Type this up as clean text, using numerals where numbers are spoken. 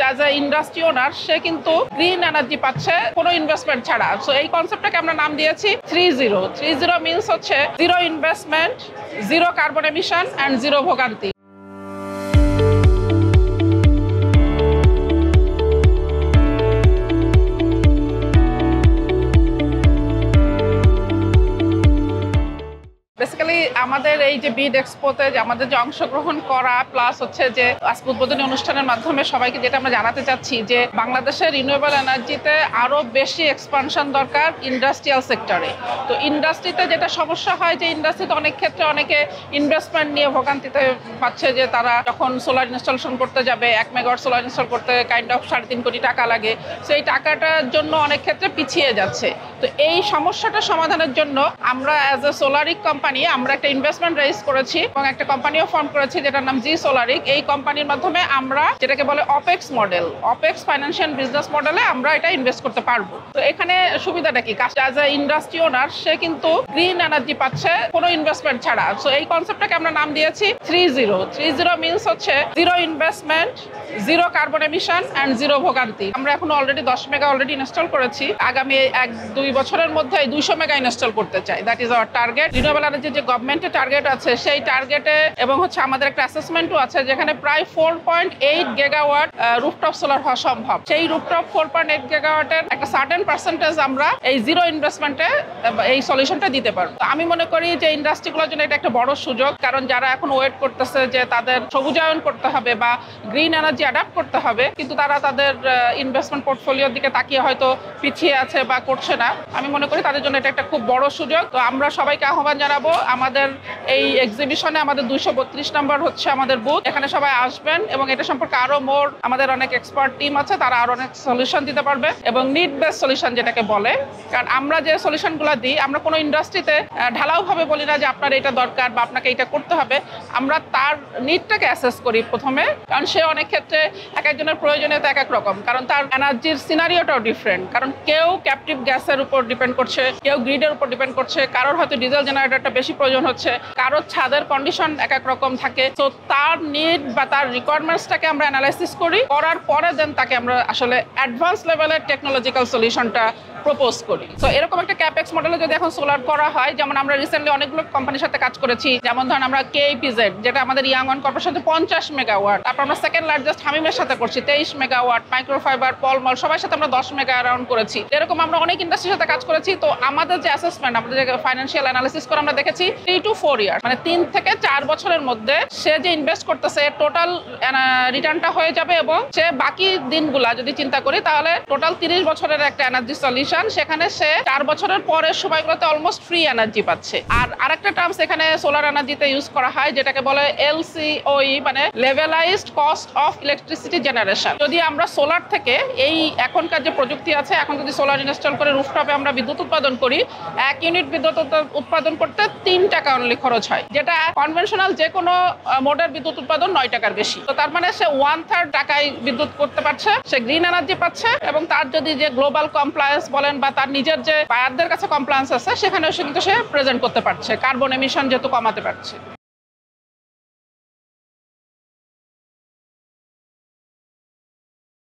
As a industry ওনার সে কিন্তু green energy পাচ্ছে কোনো ইনভেস্টমেন্ট ছাড়া। সো এই কনসেপ্টটাকে আমরা নাম দিয়েছি 30। 30 মিনস হচ্ছে zero investment, zero carbon emission and zero ভোগান্তি। বেসিক্যালি আমাদের এই যে বিড এক্সপোতে আমাদের যে অংশগ্রহণ করা প্লাস হচ্ছে যে আজকে উদ্বোধনী অনুষ্ঠানের মাধ্যমে সবাইকে যেটা আমরা জানাতে চাচ্ছি যে বাংলাদেশের রিনিউয়েবল এনার্জিতে আরো বেশি এক্সপানশন দরকার ইন্ডাস্ট্রিয়াল সেক্টরে। তো ইন্ডাস্ট্রিতে যেটা সমস্যা হয় যে ইন্ডাস্ট্রিতে অনেক ক্ষেত্রে অনেকে ইনভেস্টমেন্ট নিয়ে ভোগান্তিতে পাচ্ছে, যে তারা যখন সোলার ইনস্টলেশন করতে যাবে 1 মেগাওয়াট সোলার ইনস্টল করতে কাইন্ড অফ 3.5 কোটি টাকা লাগে। সেই টাকাটার জন্য অনেক ক্ষেত্রে পিছিয়ে যাচ্ছে। তো এই সমস্যাটা সমাধানের জন্য আমরা অ্যাজ এ সোলারিক কোম্পানি আমরা একটা ইনভেস্টমেন্ট রেজ করেছি এবং একটা কোম্পানিও ফর্ম করেছি যেটার নাম জি সোলারিক। এই কোম্পানির মাধ্যমে আমরা যেটাকে বলে Apex model, Apex financial business মডেলে আমরা এটা ইনভেস্ট করতে পারবো। তো এখানে সুবিধাটা কি, অ্যাজ এ ইন্ডাস্ট্রি ওনার সে কিন্তু গ্রিন এনার্জি পাচ্ছে কোনো ইনভেস্টমেন্ট ছাড়া। সো এই কনসেপ্টটাকে আমরা নাম দিয়েছি 30। 30 মিনস হচ্ছে zero investment, zero carbon emission and zero ভোগান্তি। আমরা এখন অলরেডি 10 মেগা অলরেডি ইনস্টল করেছি। আগামী 1-2 বছরের মধ্যে 200 মেগা ইনস্টল করতে চাই। That is our target. Renewable energy যে গভর্নমেন্টের টার্গেট আছে সেই টার্গেটে এবং হচ্ছে আমাদের একটা অ্যাসেসমেন্টও আছে যেখানে প্রায় 4.8 গিগাওয়াট রুফটপ সোলার হওয়া সম্ভব। সেই রুফটপ 4.8 গিগাওয়াটের একটা সার্টেন পার্সেন্টেজ আমরা এই জিরো ইনভেস্টমেন্টে এই সলিউশনটা দিতে পারবো। আমি মনে করি যে ইন্ডাস্ট্রিগুলোর জন্য এটা একটা বড় সুযোগ, কারণ যারা এখন ওয়েট করতেছে যে তাদের সবুজায়ন করতে হবে বা গ্রিন এনার্জি অ্যাডাপ্ট করতে হবে, কিন্তু তারা তাদের ইনভেস্টমেন্ট পোর্টফোলিওর দিকে তাকিয়ে হয়তো পিছিয়ে আছে বা করছে না, আমি মনে করি তাদের জন্য এটা একটা খুব বড় সুযোগ। তো আমরা সবাইকে আহ্বান জানাবো আমাদের এই এক্সিবিশনে, আমাদের 232 নম্বর হচ্ছে আমাদের বুথ, এখানে সবাই আসবেন এবং এটা সম্পর্কে আরো মোর আমাদের অনেক এক্সপার্ট টিম আছে, তারা আরো অনেক সলিউশন দিতে পারবে এবং নিড বেস সলিউশন যেটাকে বলে। কারণ আমরা যে সলিউশনগুলো দিই, আমরা কোনো ইন্ডাস্ট্রিতে ঢালাওভাবে বলি না যে আপনার এটা দরকার বা আপনাকে এটা করতে হবে। আমরা তার নিডটাকে অ্যাসেস করি প্রথমে, কারণ সে অনেক ক্ষেত্রে এক একজনের প্রয়োজনীয়তা এক এক রকম, কারণ তার এনার্জির সিনারিওটাও ডিফারেন্ট। কারণ কেউ ক্যাপটিভ গ্যাসের উপর ডিপেন্ড করছে, কেউ গ্রিডের উপর ডিপেন্ড করছে, কারোর হয়তো ডিজেল জেনারেটরটা বেশি প্রয়োজন হচ্ছে, কারোর ছাদের কন্ডিশন এক এক রকম থাকে। তো তার নিড বা তার রিকোয়ারমেন্টসটাকে আমরা অ্যানালাইসিস করি, করার পরে দেন তাকে আমরা আসলে অ্যাডভান্স লেভেলের টেকনোলজিক্যাল সলিউশনটা প্রপোজ করি। তো এরকম একটা ক্যাপেক্স মডেলে যদি এখন সোলার করা হয়, যেমন আমরা রিসেন্টলি অনেকগুলো কোম্পানির সাথে কাজ করেছি, যেমন ধরেন আমরা কেইপিজেড যেটা আমাদের ইয়াংওয়ান কর্পোরেশন 50 মেগাওয়াট, তারপর আমরা সেকেন্ড লার্জেস্ট হামিমের সাথে করছি 23 মেগাওয়াট, মাইক্রোফাইবার, পলমল সবার সাথে আমরা 10 মেগা অ্যারাউন্ড করেছি। এরকম আমরা অনেক ইন্ডাস্ট্রির সাথে কাজ করেছি। তো আমাদের যে অ্যাসেসমেন্ট, আমাদের যে ফাইন্যান্সিয়াল অ্যানালিসিস করে আমরা দেখেছি 3 to 4 ইয়ার, মানে 3 থেকে 4 বছরের মধ্যে সে যে ইনভেস্ট করতেছে টোটাল রিটার্নটা হয়ে যাবে এবং সে বাকি দিনগুলা যদি চিন্তা করি তাহলে টোটাল 30 বছরের একটা এনার্জি সলিউশন, সেখানে সে 4 বছরের পরের সময়গুলোতে অলমোস্ট ফ্রি এনার্জি পাচ্ছে। আর আরেকটা টার্মস এখানে সোলার এনার্জিতে ইউজ করা হয় যেটাকে বলে LCOE, মানে লেভেলাইজড কস্ট অফ ইলেকট্রিসিটি জেনারেশন। যদি আমরা সোলার থেকে এই এখনকার যে প্রযুক্তি আছে, এখন যদি সোলার ইনস্টল করে রুফটপে আমরা বিদ্যুৎ উৎপাদন করি, 1 ইউনিট বিদ্যুৎ উৎপাদন করতে 3 টাকা অনলি খরচ হয়, যেটা কনভেনশনাল যে কোনো মোডের বিদ্যুৎ উৎপাদন 9 টাকার বেশি। তো তার মানে সে 1/3 টাকায় বিদ্যুৎ করতে পারছে, সে গ্রিন এনার্জি পাচ্ছে এবং তার যদি যে গ্লোবাল কমপ্লায়েন্স বলেন বা তার নিজের যে বায়ারদের কাছে কমপ্লায়েন্স আছে, সেখানেও কিন্তু সে প্রেজেন্ট করতে পারছে, কার্বন এমিশন যেহেতু কমাতে পারছে।